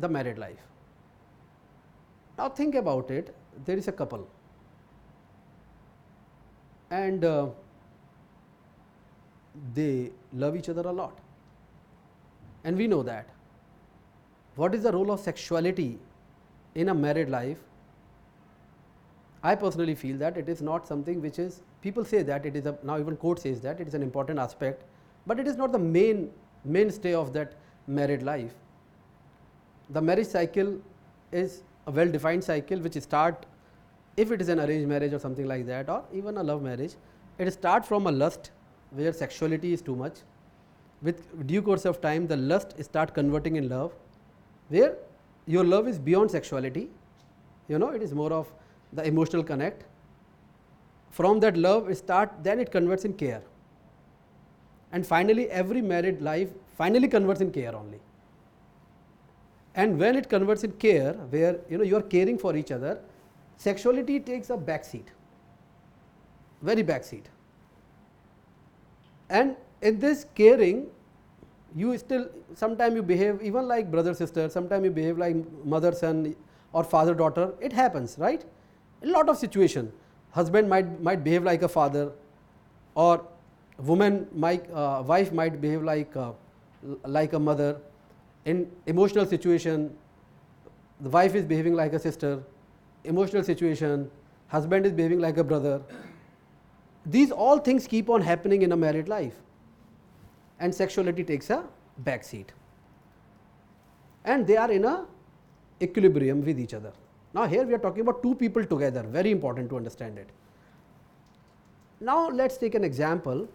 the married life. Now think about it, there is a couple and they love each other a lot, and we know that. What is the role of sexuality in a married life? I personally feel that it is not something which is, people say that it is a, now even court says that it is an important aspect, but it is not the mainstay of that married life. The marriage cycle is a well defined cycle which start, if it is an arranged marriage or something like that, or even a love marriage, it starts from a lust where sexuality is too much. With due course of time, the lust start converting in love, where your love is beyond sexuality, it is more of the emotional connect. From that love then it converts in care, and finally every married life finally converts in care only. And when it converts in care, where you are caring for each other, sexuality takes a backseat, very backseat. And in this caring, you still, sometimes you behave even like brother sister, sometimes you behave like mother son or father daughter. It happens, right? A lot of situation. Husband might behave like a father, or wife might behave like a mother. In emotional situation, the wife is behaving like a sister. Emotional situation, husband is behaving like a brother. These all things keep on happening in a married life, and sexuality takes a back seat, and they are in a equilibrium with each other. Now here we are talking about two people together, very important to understand it. Now let's take an example.